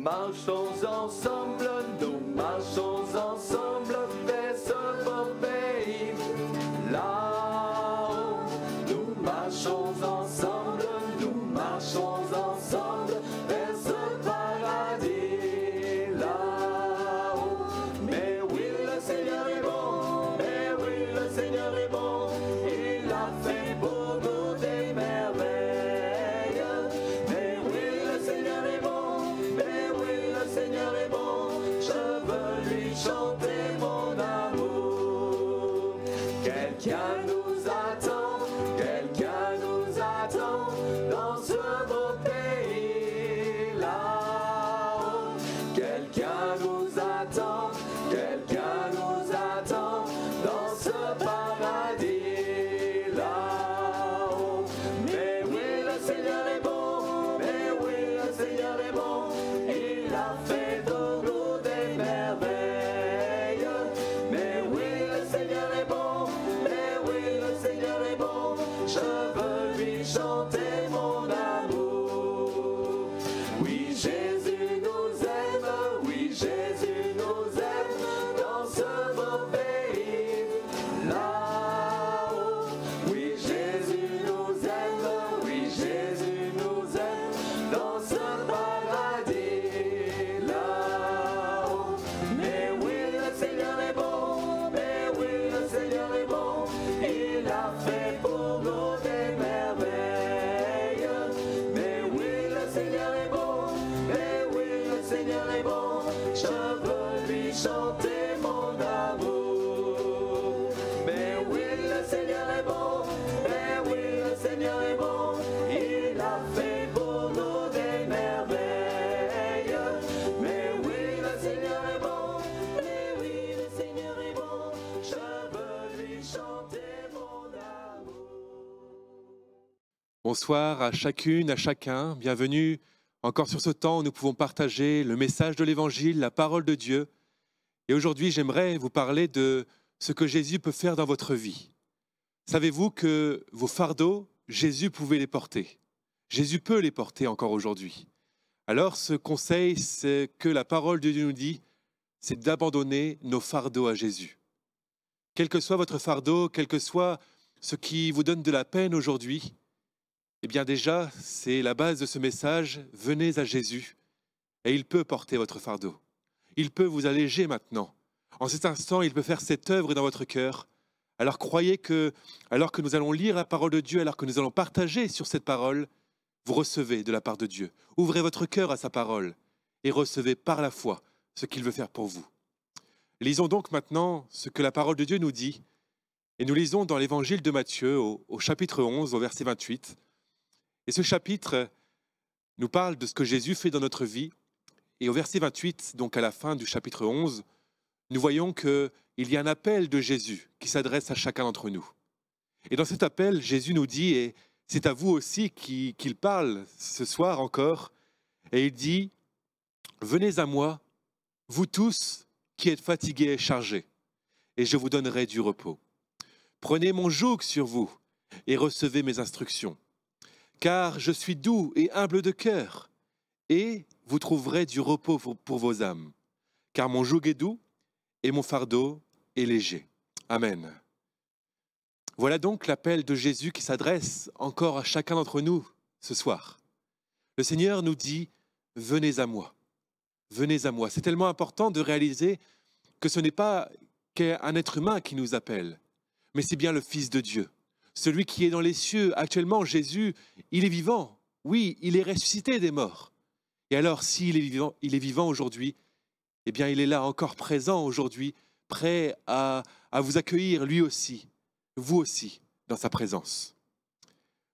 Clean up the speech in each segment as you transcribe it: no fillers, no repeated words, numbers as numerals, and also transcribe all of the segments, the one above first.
marchons ensemble, nous marchons ensemble vers ce beau pays. Là-haut, nous marchons ensemble, nous marchons ensemble vers ce paradis. Là-haut, mais oui, le Seigneur est bon, mais oui, le Seigneur est bon. Il a fait pour nous des merveilles. Mais oui, le Seigneur est bon, mais oui, le Seigneur est bon. Je veux lui chanter mon amour. Quelqu'un nous attend dans ce beau pays là-haut. Quelqu'un nous attend dans ce paradis là-haut. Mais oui, le Seigneur est bon, mais oui, le Seigneur est bon. Il a fait pour nous des merveilles. Mais oui, le Seigneur est bon, mais oui, le Seigneur est bon. Je veux lui chanter mon amour. Oui, Jésus nous aime, oui, Jésus nous aime dans ce beau pays là-haut. Oui, Jésus nous aime, oui, Jésus nous aime dans ce paradis là-haut. Mais oui, le Seigneur est bon, mais oui, le Seigneur est bon. Il a fait pour nous des merveilles. Mais oui, le Seigneur est bon, mais oui, le Seigneur est bon. Je veux lui chanter mon amour. Mais oui, le Seigneur est bon, mais oui, le Seigneur est bon. Il a fait pour nous des merveilles. Mais oui, le Seigneur est bon, mais oui, le Seigneur est bon. Je veux lui chanter mon amour. Bonsoir à chacune, à chacun. Bienvenue encore sur ce temps où nous pouvons partager le message de l'Évangile, la parole de Dieu. Et aujourd'hui, j'aimerais vous parler de ce que Jésus peut faire dans votre vie. Savez-vous que vos fardeaux, Jésus pouvait les porter. Jésus peut les porter encore aujourd'hui. Alors, ce conseil, c'est que la parole de Dieu nous dit, c'est d'abandonner nos fardeaux à Jésus. Quel que soit votre fardeau, quel que soit ce qui vous donne de la peine aujourd'hui, eh bien déjà, c'est la base de ce message, venez à Jésus et il peut porter votre fardeau. Il peut vous alléger maintenant. En cet instant, il peut faire cette œuvre dans votre cœur. Alors croyez que, alors que nous allons lire la parole de Dieu, alors que nous allons partager sur cette parole, vous recevez de la part de Dieu. Ouvrez votre cœur à sa parole et recevez par la foi ce qu'il veut faire pour vous. Lisons donc maintenant ce que la parole de Dieu nous dit. Et nous lisons dans l'évangile de Matthieu au chapitre 11, au verset 28. Et ce chapitre nous parle de ce que Jésus fait dans notre vie. Et au verset 28, donc à la fin du chapitre 11, nous voyons qu'il y a un appel de Jésus qui s'adresse à chacun d'entre nous. Et dans cet appel, Jésus nous dit, et c'est à vous aussi qu'il parle ce soir encore, et il dit, « Venez à moi, vous tous qui êtes fatigués et chargés, et je vous donnerai du repos. Prenez mon joug sur vous et recevez mes instructions. Car je suis doux et humble de cœur, et vous trouverez du repos pour vos âmes. Car mon joug est doux et mon fardeau est léger. » Amen. Voilà donc l'appel de Jésus qui s'adresse encore à chacun d'entre nous ce soir. Le Seigneur nous dit, venez à moi. Venez à moi. C'est tellement important de réaliser que ce n'est pas qu'un être humain qui nous appelle, mais c'est bien le Fils de Dieu. Celui qui est dans les cieux, actuellement, Jésus, il est vivant. Oui, il est ressuscité des morts. Et alors, s'il est vivant aujourd'hui, eh bien, il est là encore présent aujourd'hui, prêt à vous accueillir lui aussi, vous aussi, dans sa présence.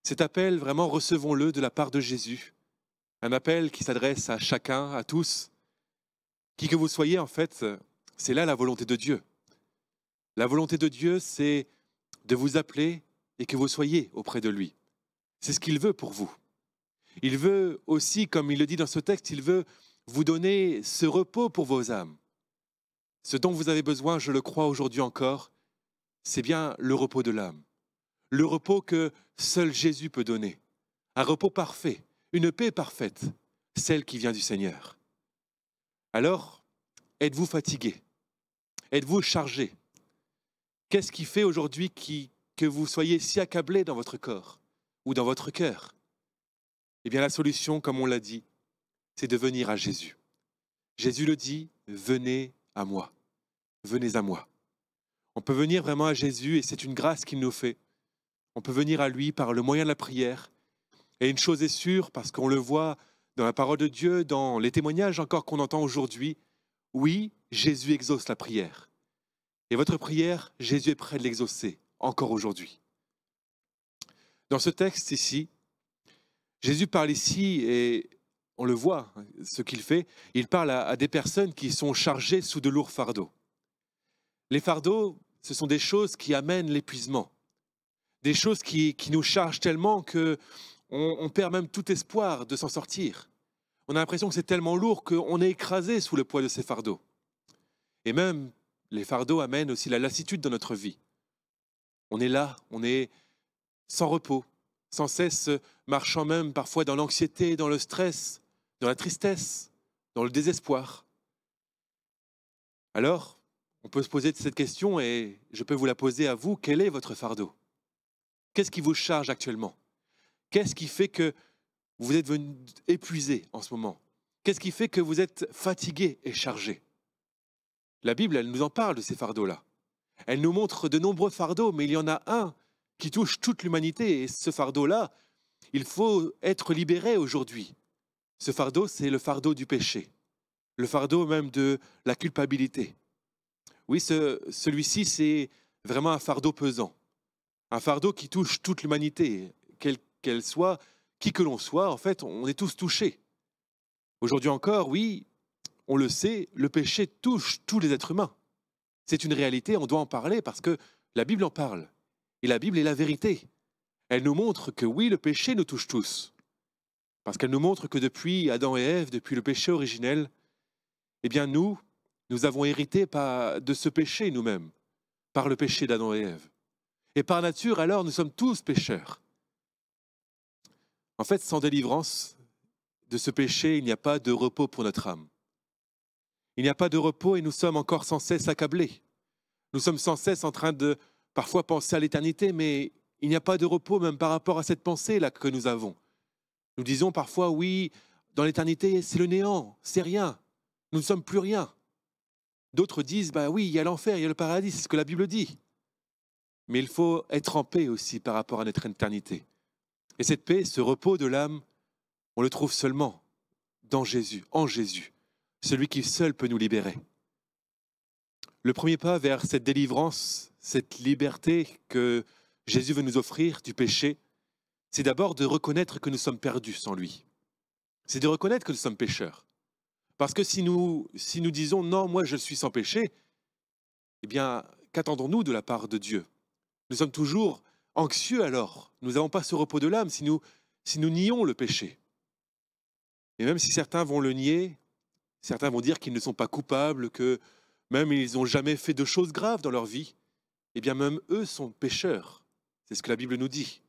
Cet appel, vraiment, recevons-le de la part de Jésus. Un appel qui s'adresse à chacun, à tous. Qui que vous soyez, en fait, c'est là la volonté de Dieu. La volonté de Dieu, c'est de vous appeler et que vous soyez auprès de lui. C'est ce qu'il veut pour vous. Il veut aussi, comme il le dit dans ce texte, il veut vous donner ce repos pour vos âmes. Ce dont vous avez besoin, je le crois aujourd'hui encore, c'est bien le repos de l'âme. Le repos que seul Jésus peut donner. Un repos parfait, une paix parfaite, celle qui vient du Seigneur. Alors, êtes-vous fatigué? Êtes-vous chargé? Qu'est-ce qui fait aujourd'hui que vous soyez si accablé dans votre corps ou dans votre cœur? Eh bien, la solution, comme on l'a dit, c'est de venir à Jésus. Jésus le dit, venez à moi. Venez à moi. On peut venir vraiment à Jésus et c'est une grâce qu'il nous fait. On peut venir à lui par le moyen de la prière. Et une chose est sûre, parce qu'on le voit dans la parole de Dieu, dans les témoignages encore qu'on entend aujourd'hui, oui, Jésus exauce la prière. Et votre prière, Jésus est prêt de l'exaucer, encore aujourd'hui. Dans ce texte ici, Jésus parle ici, et on le voit, ce qu'il fait, il parle à des personnes qui sont chargées sous de lourds fardeaux. Les fardeaux, ce sont des choses qui amènent l'épuisement, des choses qui nous chargent tellement qu'on perd même tout espoir de s'en sortir. On a l'impression que c'est tellement lourd qu'on est écrasé sous le poids de ces fardeaux. Et même, les fardeaux amènent aussi la lassitude dans notre vie. On est là, on est sans repos, sans cesse marchant même parfois dans l'anxiété, dans le stress, dans la tristesse, dans le désespoir. Alors, on peut se poser cette question et je peux vous la poser à vous. Quel est votre fardeau? Qu'est-ce qui vous charge actuellement? Qu'est-ce qui fait que vous êtes épuisé en ce moment? Qu'est-ce qui fait que vous êtes fatigué et chargé? La Bible, elle nous en parle de ces fardeaux-là. Elle nous montre de nombreux fardeaux, mais il y en a un qui touche toute l'humanité. Et ce fardeau-là, il faut être libéré aujourd'hui. Ce fardeau, c'est le fardeau du péché. Le fardeau même de la culpabilité. Oui, celui-ci, c'est vraiment un fardeau pesant. Un fardeau qui touche toute l'humanité, qu'elle soit, qui que l'on soit, en fait, on est tous touchés. Aujourd'hui encore, oui, on le sait, le péché touche tous les êtres humains. C'est une réalité, on doit en parler parce que la Bible en parle. Et la Bible est la vérité. Elle nous montre que oui, le péché nous touche tous. Parce qu'elle nous montre que depuis Adam et Ève, depuis le péché originel, eh bien nous avons hérité de ce péché nous-mêmes, par le péché d'Adam et Ève. Et par nature, alors, nous sommes tous pécheurs. En fait, sans délivrance de ce péché, il n'y a pas de repos pour notre âme. Il n'y a pas de repos et nous sommes encore sans cesse accablés. Nous sommes sans cesse en train de parfois penser à l'éternité, mais il n'y a pas de repos même par rapport à cette pensée-là que nous avons. Nous disons parfois, oui, dans l'éternité, c'est le néant, c'est rien. Nous ne sommes plus rien. D'autres disent, bah oui, il y a l'enfer, il y a le paradis, c'est ce que la Bible dit. Mais il faut être en paix aussi par rapport à notre éternité. Et cette paix, ce repos de l'âme, on le trouve seulement dans Jésus, en Jésus, celui qui seul peut nous libérer. Le premier pas vers cette délivrance, cette liberté que Jésus veut nous offrir du péché, c'est d'abord de reconnaître que nous sommes perdus sans lui. C'est de reconnaître que nous sommes pécheurs. Parce que si nous disons « non, moi je suis sans péché », eh bien, qu'attendons-nous de la part de Dieu? Nous sommes toujours anxieux alors. Nous n'avons pas ce repos de l'âme si nous nions le péché. Et même si certains vont le nier, certains vont dire qu'ils ne sont pas coupables, que même ils n'ont jamais fait de choses graves dans leur vie, eh bien même eux sont pécheurs. C'est ce que la Bible nous dit.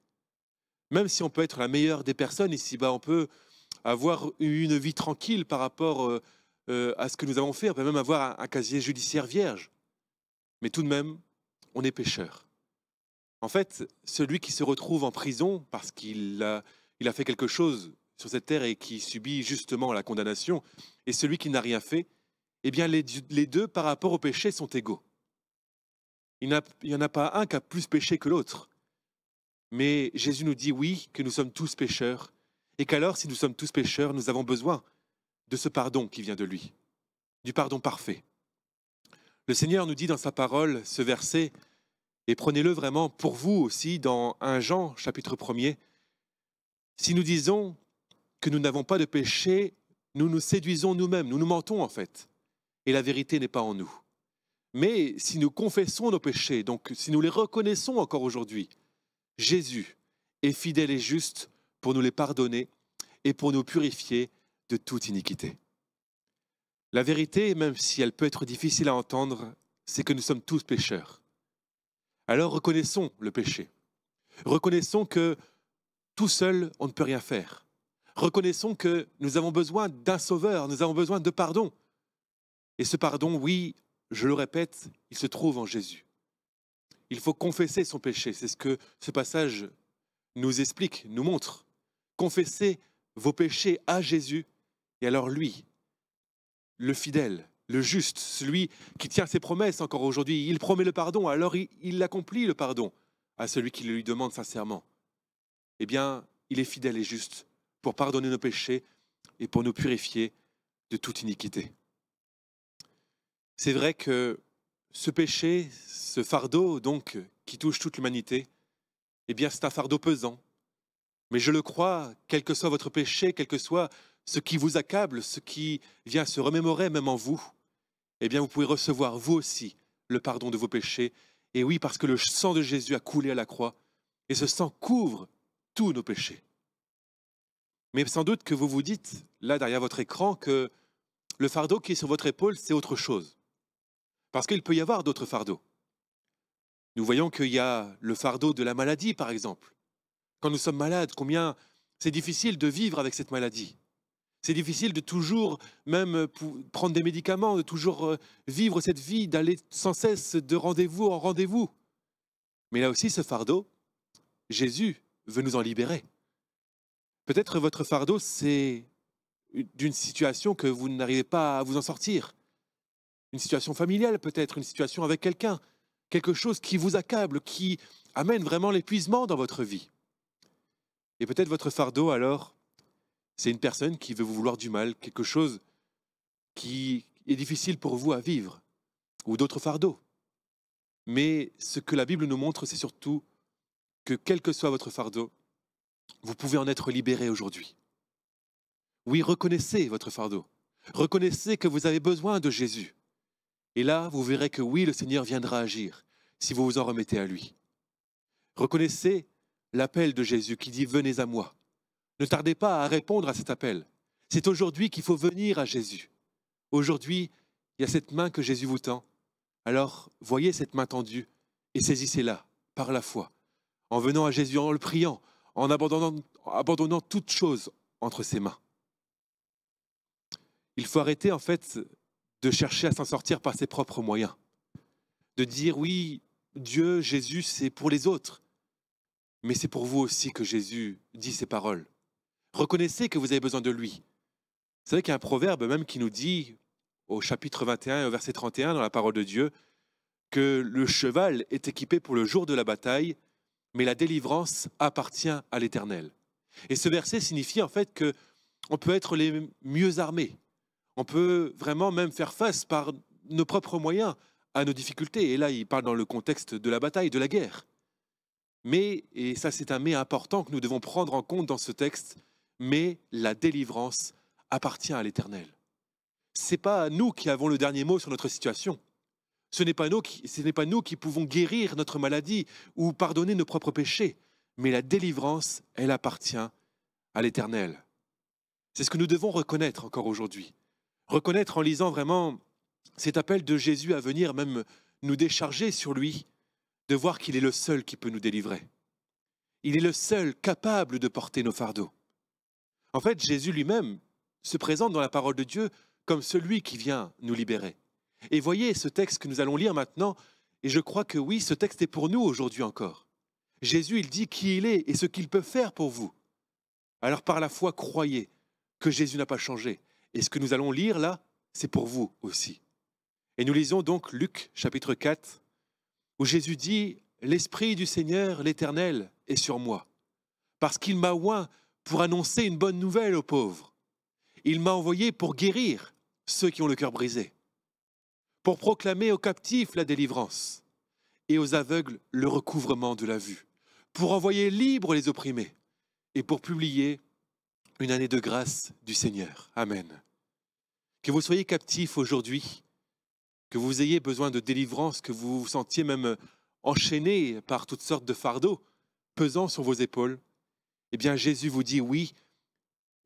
Même si on peut être la meilleure des personnes ici-bas, on peut avoir une vie tranquille par rapport à ce que nous avons fait, on peut même avoir un casier judiciaire vierge. Mais tout de même, on est pécheur. En fait, celui qui se retrouve en prison parce qu'il a fait quelque chose sur cette terre et qui subit justement la condamnation, et celui qui n'a rien fait, eh bien les deux par rapport au péché sont égaux. Il n'y en a pas un qui a plus péché que l'autre. Mais Jésus nous dit oui, que nous sommes tous pécheurs, et qu'alors si nous sommes tous pécheurs, nous avons besoin de ce pardon qui vient de lui, du pardon parfait. Le Seigneur nous dit dans sa parole ce verset, et prenez-le vraiment pour vous aussi dans 1 Jean, chapitre 1er. Si nous disons que nous n'avons pas de péché, nous nous séduisons nous-mêmes, nous nous mentons en fait, et la vérité n'est pas en nous. Mais si nous confessons nos péchés, donc si nous les reconnaissons encore aujourd'hui, Jésus est fidèle et juste pour nous les pardonner et pour nous purifier de toute iniquité. La vérité, même si elle peut être difficile à entendre, c'est que nous sommes tous pécheurs. Alors reconnaissons le péché. Reconnaissons que tout seul, on ne peut rien faire. Reconnaissons que nous avons besoin d'un sauveur, nous avons besoin de pardon. Et ce pardon, oui, je le répète, il se trouve en Jésus. Il faut confesser son péché. C'est ce que ce passage nous explique, nous montre. Confessez vos péchés à Jésus. Et alors lui, le fidèle, le juste, celui qui tient ses promesses encore aujourd'hui, il promet le pardon, alors il accomplit le pardon à celui qui le lui demande sincèrement. Eh bien, il est fidèle et juste pour pardonner nos péchés et pour nous purifier de toute iniquité. C'est vrai que ce péché, ce fardeau donc qui touche toute l'humanité, eh bien c'est un fardeau pesant. Mais je le crois, quel que soit votre péché, quel que soit ce qui vous accable, ce qui vient se remémorer même en vous, eh bien vous pouvez recevoir vous aussi le pardon de vos péchés. Et oui, parce que le sang de Jésus a coulé à la croix et ce sang couvre tous nos péchés. Mais sans doute que vous vous dites, là derrière votre écran, que le fardeau qui est sur votre épaule, c'est autre chose. Parce qu'il peut y avoir d'autres fardeaux. Nous voyons qu'il y a le fardeau de la maladie, par exemple. Quand nous sommes malades, combien c'est difficile de vivre avec cette maladie. C'est difficile de toujours même prendre des médicaments, de toujours vivre cette vie, d'aller sans cesse de rendez-vous en rendez-vous. Mais là aussi, ce fardeau, Jésus veut nous en libérer. Peut-être votre fardeau, c'est d'une situation que vous n'arrivez pas à vous en sortir. Une situation familiale peut-être, une situation avec quelqu'un, quelque chose qui vous accable, qui amène vraiment l'épuisement dans votre vie. Et peut-être votre fardeau alors, c'est une personne qui veut vous vouloir du mal, quelque chose qui est difficile pour vous à vivre, ou d'autres fardeaux. Mais ce que la Bible nous montre, c'est surtout que quel que soit votre fardeau, vous pouvez en être libéré aujourd'hui. Oui, reconnaissez votre fardeau. Reconnaissez que vous avez besoin de Jésus. Et là, vous verrez que oui, le Seigneur viendra agir si vous vous en remettez à lui. Reconnaissez l'appel de Jésus qui dit « Venez à moi ». Ne tardez pas à répondre à cet appel. C'est aujourd'hui qu'il faut venir à Jésus. Aujourd'hui, il y a cette main que Jésus vous tend. Alors, voyez cette main tendue et saisissez-la par la foi, en venant à Jésus, en le priant, en abandonnant toute chose entre ses mains. Il faut arrêter en fait de chercher à s'en sortir par ses propres moyens. De dire oui, Dieu, Jésus, c'est pour les autres. Mais c'est pour vous aussi que Jésus dit ces paroles. Reconnaissez que vous avez besoin de lui. Vous savez qu'il y a un proverbe même qui nous dit, au chapitre 21 et au verset 31 dans la parole de Dieu, que le cheval est équipé pour le jour de la bataille, mais la délivrance appartient à l'Éternel. Et ce verset signifie en fait qu'on peut être les mieux armés. On peut vraiment même faire face par nos propres moyens à nos difficultés. Et là, il parle dans le contexte de la bataille, de la guerre. Mais, et ça c'est un mais important que nous devons prendre en compte dans ce texte, mais la délivrance appartient à l'Éternel. Ce n'est pas nous qui avons le dernier mot sur notre situation. Ce n'est pas nous qui pouvons guérir notre maladie ou pardonner nos propres péchés. Mais la délivrance, elle appartient à l'Éternel. C'est ce que nous devons reconnaître encore aujourd'hui. Reconnaître en lisant vraiment cet appel de Jésus à venir même nous décharger sur lui, de voir qu'il est le seul qui peut nous délivrer. Il est le seul capable de porter nos fardeaux. En fait, Jésus lui-même se présente dans la parole de Dieu comme celui qui vient nous libérer. Et voyez ce texte que nous allons lire maintenant, et je crois que oui, ce texte est pour nous aujourd'hui encore. Jésus, il dit qui il est et ce qu'il peut faire pour vous. Alors par la foi, croyez que Jésus n'a pas changé. Et ce que nous allons lire là, c'est pour vous aussi. Et nous lisons donc Luc chapitre 4, où Jésus dit « L'Esprit du Seigneur, l'Éternel, est sur moi, parce qu'il m'a oint pour annoncer une bonne nouvelle aux pauvres. Il m'a envoyé pour guérir ceux qui ont le cœur brisé, pour proclamer aux captifs la délivrance et aux aveugles le recouvrement de la vue, pour envoyer libres les opprimés et pour publier une année de grâce du Seigneur. » Amen. Que vous soyez captifs aujourd'hui, que vous ayez besoin de délivrance, que vous vous sentiez même enchaîné par toutes sortes de fardeaux pesant sur vos épaules, eh bien Jésus vous dit oui,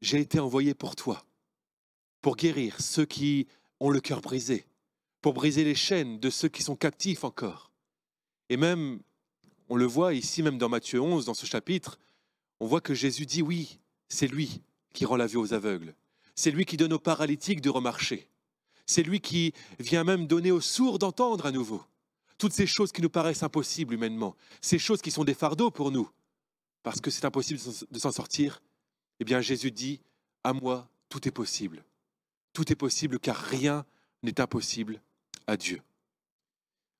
j'ai été envoyé pour toi, pour guérir ceux qui ont le cœur brisé, pour briser les chaînes de ceux qui sont captifs encore. Et même, on le voit ici, même dans Matthieu 11, dans ce chapitre, on voit que Jésus dit oui, c'est lui qui rend la vue aux aveugles. C'est lui qui donne aux paralytiques de remarcher. C'est lui qui vient même donner aux sourds d'entendre à nouveau. Toutes ces choses qui nous paraissent impossibles humainement, ces choses qui sont des fardeaux pour nous, parce que c'est impossible de s'en sortir, eh bien Jésus dit, à moi, tout est possible. Tout est possible car rien n'est impossible à Dieu.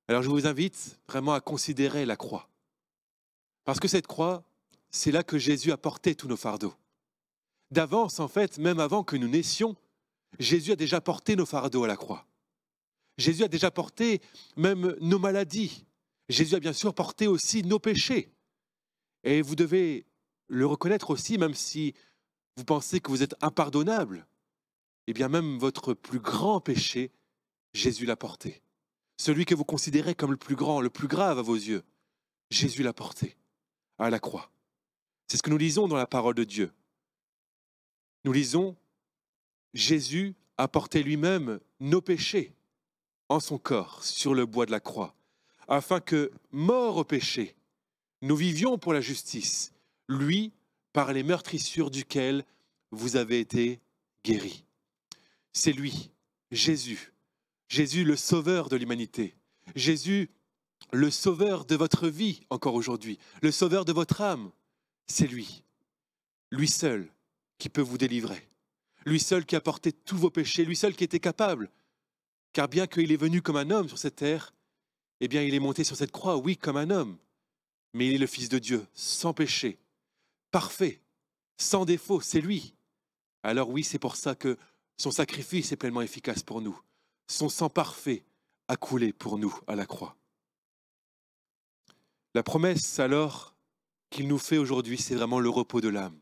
Alors je vous invite vraiment à considérer la croix. Parce que cette croix, c'est là que Jésus a porté tous nos fardeaux. D'avance, en fait, même avant que nous naissions, Jésus a déjà porté nos fardeaux à la croix. Jésus a déjà porté même nos maladies. Jésus a bien sûr porté aussi nos péchés. Et vous devez le reconnaître aussi, même si vous pensez que vous êtes impardonnable, eh bien même votre plus grand péché, Jésus l'a porté. Celui que vous considérez comme le plus grand, le plus grave à vos yeux, Jésus l'a porté à la croix. C'est ce que nous lisons dans la parole de Dieu. Nous lisons, Jésus a porté lui-même nos péchés en son corps sur le bois de la croix, afin que, morts au péché, nous vivions pour la justice, lui, par les meurtrissures duquel vous avez été guéris. C'est lui, Jésus. Jésus, le sauveur de l'humanité. Jésus, le sauveur de votre vie encore aujourd'hui. Le sauveur de votre âme. C'est lui. Lui seul qui peut vous délivrer. Lui seul qui a porté tous vos péchés. Lui seul qui était capable. Car bien qu'il est venu comme un homme sur cette terre, eh bien il est monté sur cette croix, oui, comme un homme. Mais il est le Fils de Dieu, sans péché, parfait, sans défaut, c'est lui. Alors oui, c'est pour ça que son sacrifice est pleinement efficace pour nous. Son sang parfait a coulé pour nous à la croix. La promesse alors qu'il nous fait aujourd'hui, c'est vraiment le repos de l'âme.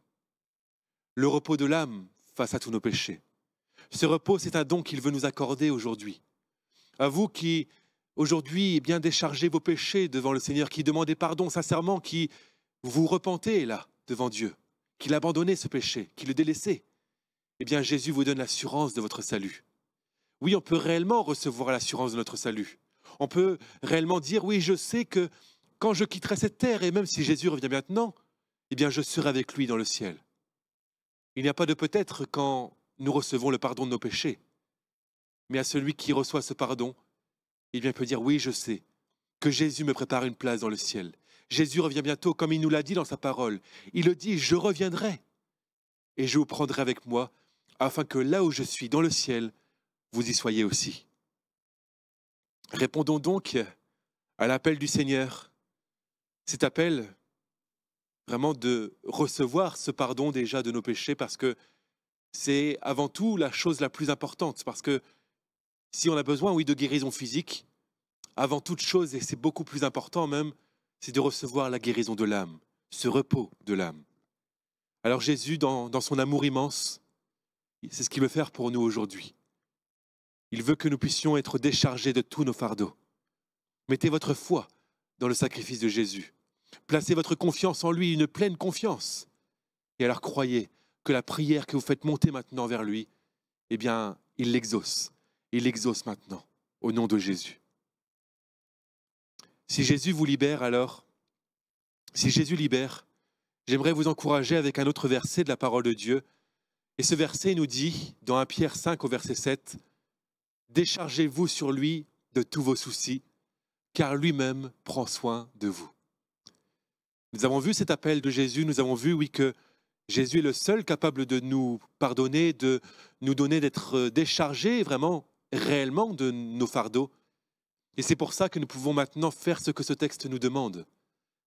Le repos de l'âme face à tous nos péchés. Ce repos, c'est un don qu'il veut nous accorder aujourd'hui. À vous qui, aujourd'hui, eh bien, déchargez vos péchés devant le Seigneur, qui demandez pardon sincèrement, qui vous repentez là, devant Dieu, qu'il a abandonné ce péché, qu'il le délaissé, eh bien, Jésus vous donne l'assurance de votre salut. Oui, on peut réellement recevoir l'assurance de notre salut. On peut réellement dire, oui, je sais que quand je quitterai cette terre, et même si Jésus revient maintenant, eh bien, je serai avec lui dans le ciel. Il n'y a pas de peut-être quand nous recevons le pardon de nos péchés. Mais à celui qui reçoit ce pardon, eh bien, il peut dire, oui, je sais que Jésus me prépare une place dans le ciel. Jésus revient bientôt, comme il nous l'a dit dans sa parole. Il le dit, je reviendrai et je vous prendrai avec moi, afin que là où je suis, dans le ciel, vous y soyez aussi. Répondons donc à l'appel du Seigneur. Cet appel, vraiment de recevoir ce pardon déjà de nos péchés, parce que c'est avant tout la chose la plus importante. Parce que si on a besoin, oui, de guérison physique, avant toute chose, et c'est beaucoup plus important même, c'est de recevoir la guérison de l'âme, ce repos de l'âme. Alors Jésus, dans son amour immense, c'est ce qu'il veut faire pour nous aujourd'hui. Il veut que nous puissions être déchargés de tous nos fardeaux. Mettez votre foi dans le sacrifice de Jésus. Placez votre confiance en lui, une pleine confiance. Et alors croyez que la prière que vous faites monter maintenant vers lui, eh bien, il l'exauce. Il l'exauce maintenant, au nom de Jésus. Si Jésus vous libère alors, si Jésus libère, j'aimerais vous encourager avec un autre verset de la parole de Dieu. Et ce verset nous dit, dans 1 Pierre 5 au verset 7, « Déchargez-vous sur lui de tous vos soucis, car lui-même prend soin de vous. » Nous avons vu cet appel de Jésus, nous avons vu, oui, que Jésus est le seul capable de nous pardonner, de nous donner d'être déchargés vraiment, réellement de nos fardeaux. Et c'est pour ça que nous pouvons maintenant faire ce que ce texte nous demande.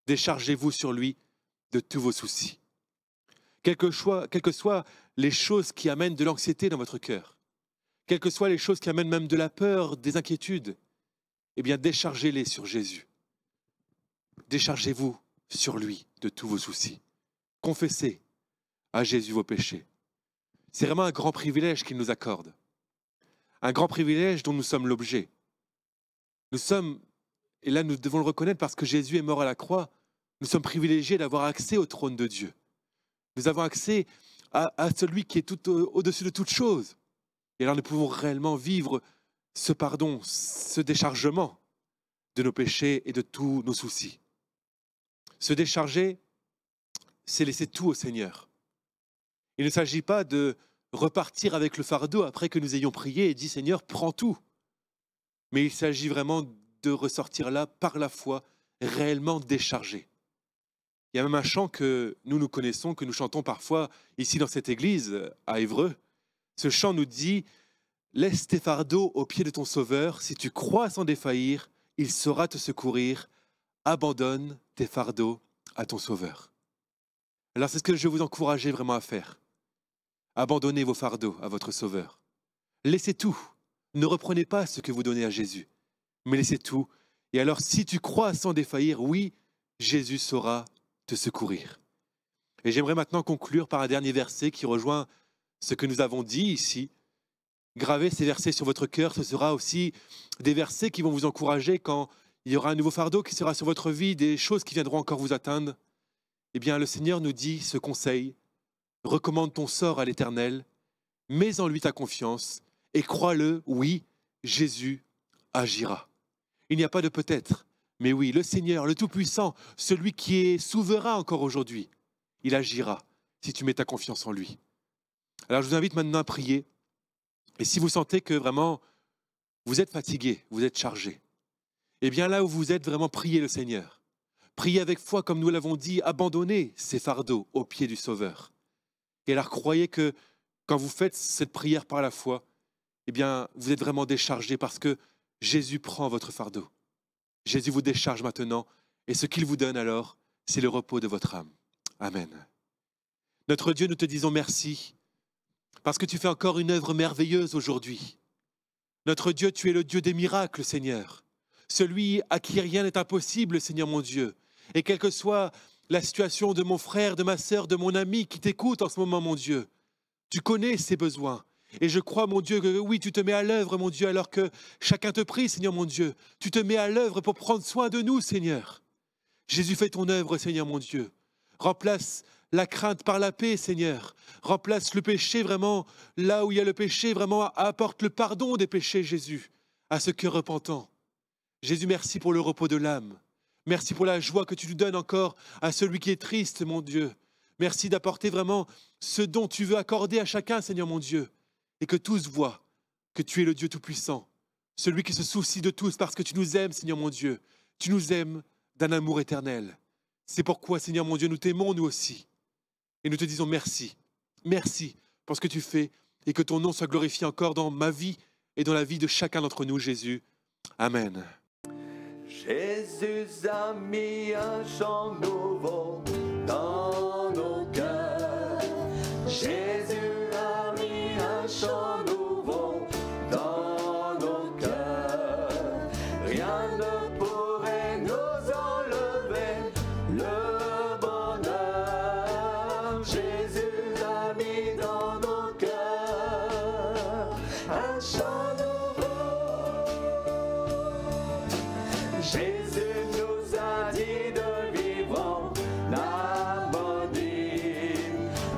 Déchargez-vous sur lui de tous vos soucis. Quelles que soient les choses qui amènent de l'anxiété dans votre cœur, quelles que soient les choses qui amènent même de la peur, des inquiétudes, eh bien déchargez-les sur Jésus. Déchargez-vous sur lui de tous vos soucis. Confessez à Jésus vos péchés. C'est vraiment un grand privilège qu'il nous accorde. Un grand privilège dont nous sommes l'objet. Nous sommes, et là nous devons le reconnaître parce que Jésus est mort à la croix, nous sommes privilégiés d'avoir accès au trône de Dieu. Nous avons accès à celui qui est tout au-dessus de toute chose. Et alors nous pouvons réellement vivre ce pardon, ce déchargement de nos péchés et de tous nos soucis. Se décharger, c'est laisser tout au Seigneur. Il ne s'agit pas de repartir avec le fardeau après que nous ayons prié et dit Seigneur, prends tout. Mais il s'agit vraiment de ressortir là par la foi, réellement déchargé. Il y a même un chant que nous connaissons, que nous chantons parfois ici dans cette église à Évreux. Ce chant nous dit « Laisse tes fardeaux aux pieds de ton Sauveur, si tu crois sans défaillir, il saura te secourir. Abandonne tes fardeaux à ton Sauveur. » Alors c'est ce que je vais vous encourager vraiment à faire. Abandonnez vos fardeaux à votre Sauveur. Laissez tout. Ne reprenez pas ce que vous donnez à Jésus, mais laissez tout. Et alors si tu crois sans défaillir, oui, Jésus saura te secourir. Et j'aimerais maintenant conclure par un dernier verset qui rejoint ce que nous avons dit ici. Gravez ces versets sur votre cœur, ce sera aussi des versets qui vont vous encourager quand il y aura un nouveau fardeau qui sera sur votre vie, des choses qui viendront encore vous atteindre. Eh bien, le Seigneur nous dit ce conseil, recommande ton sort à l'Éternel, mets en lui ta confiance et crois-le, oui, Jésus agira. Il n'y a pas de peut-être. Mais oui, le Seigneur, le Tout-Puissant, celui qui est souverain encore aujourd'hui, il agira si tu mets ta confiance en lui. Alors je vous invite maintenant à prier. Et si vous sentez que vraiment vous êtes fatigué, vous êtes chargé, eh bien là où vous êtes, vraiment priez le Seigneur. Priez avec foi, comme nous l'avons dit, abandonnez ces fardeaux aux pieds du Sauveur. Et alors croyez que quand vous faites cette prière par la foi, eh bien vous êtes vraiment déchargé parce que Jésus prend votre fardeau. Jésus vous décharge maintenant, et ce qu'il vous donne alors, c'est le repos de votre âme. Amen. Notre Dieu, nous te disons merci, parce que tu fais encore une œuvre merveilleuse aujourd'hui. Notre Dieu, tu es le Dieu des miracles, Seigneur. Celui à qui rien n'est impossible, Seigneur mon Dieu. Et quelle que soit la situation de mon frère, de ma sœur, de mon ami qui t'écoute en ce moment, mon Dieu, tu connais ses besoins. Et je crois, mon Dieu, que oui, tu te mets à l'œuvre, mon Dieu, alors que chacun te prie, Seigneur, mon Dieu. Tu te mets à l'œuvre pour prendre soin de nous, Seigneur. Jésus, fais ton œuvre, Seigneur, mon Dieu. Remplace la crainte par la paix, Seigneur. Remplace le péché vraiment, là où il y a le péché, vraiment apporte le pardon des péchés, Jésus, à ce cœur repentant. Jésus, merci pour le repos de l'âme. Merci pour la joie que tu nous donnes encore à celui qui est triste, mon Dieu. Merci d'apporter vraiment ce dont tu veux accorder à chacun, Seigneur, mon Dieu. Et que tous voient que tu es le Dieu Tout-Puissant, celui qui se soucie de tous parce que tu nous aimes, Seigneur mon Dieu. Tu nous aimes d'un amour éternel. C'est pourquoi, Seigneur mon Dieu, nous t'aimons nous aussi. Et nous te disons merci. Merci pour ce que tu fais et que ton nom soit glorifié encore dans ma vie et dans la vie de chacun d'entre nous, Jésus. Amen. Jésus a mis un chant nouveau dans nos cœurs. Jésus a mis un chant nouveau dans nos cœurs. Rien ne pourrait nous enlever le bonheur. Jésus a mis dans nos cœurs un chant nouveau. Jésus nous a dit de vivre en harmonie.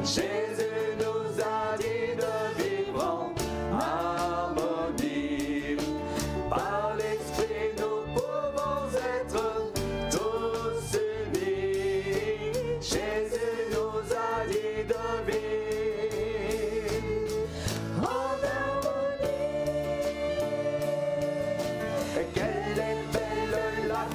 Jésus nous a dit de vivre en harmonie. Par l'Esprit, nous pouvons être tous unis. Jésus nous a dit de vivre en harmonie. Quelle est belle la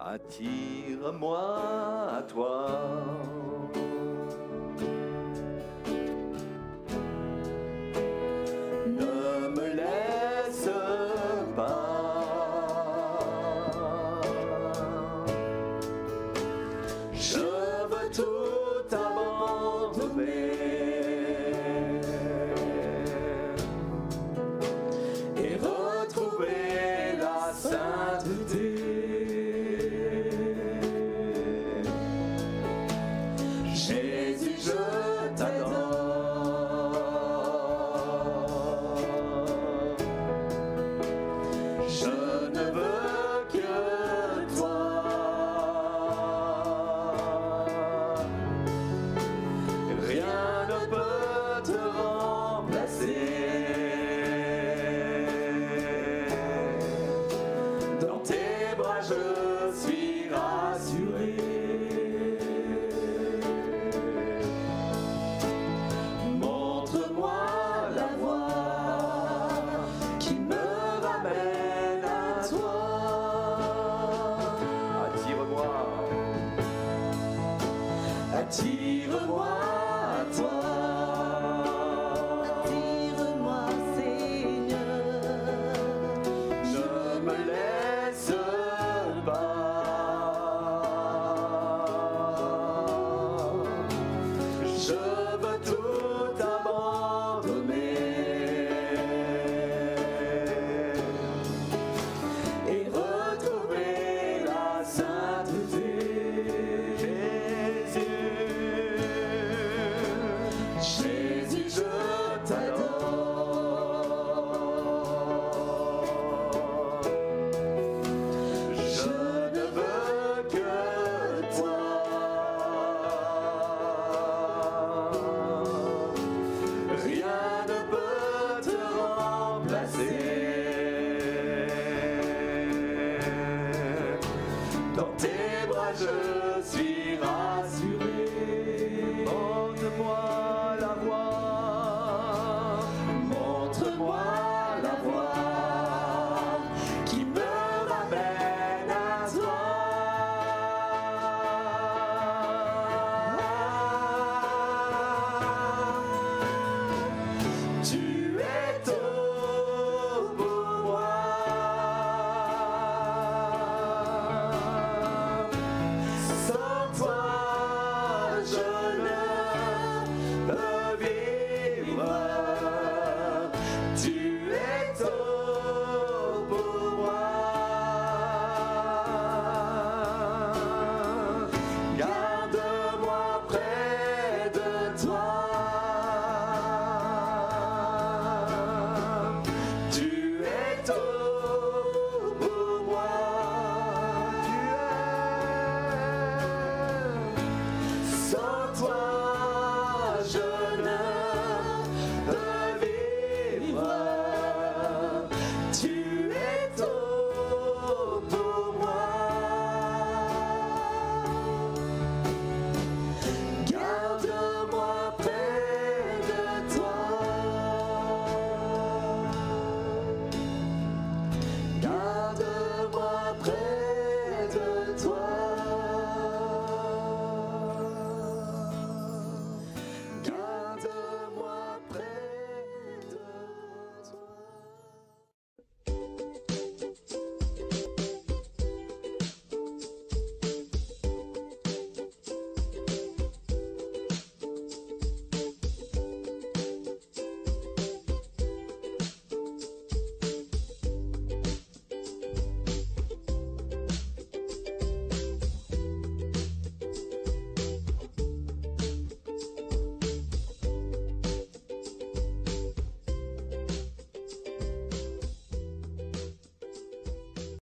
Attire-moi à toi. Ne me laisse pas. Je veux tout abandonner et retrouver la sainteté. Jésus, je t'adore. Je ne veux que toi. Rien ne peut te remplacer. Dans tes bras, je suis rassuré. Attire-moi à toi. Attire-moi, Seigneur. Ne me laisse pas. Je veux tout abandonner et retrouver la sainteté. Jésus, je t'adore. Je ne veux que toi. Rien ne peut te remplacer. Dans tes bras, je suis rassuré.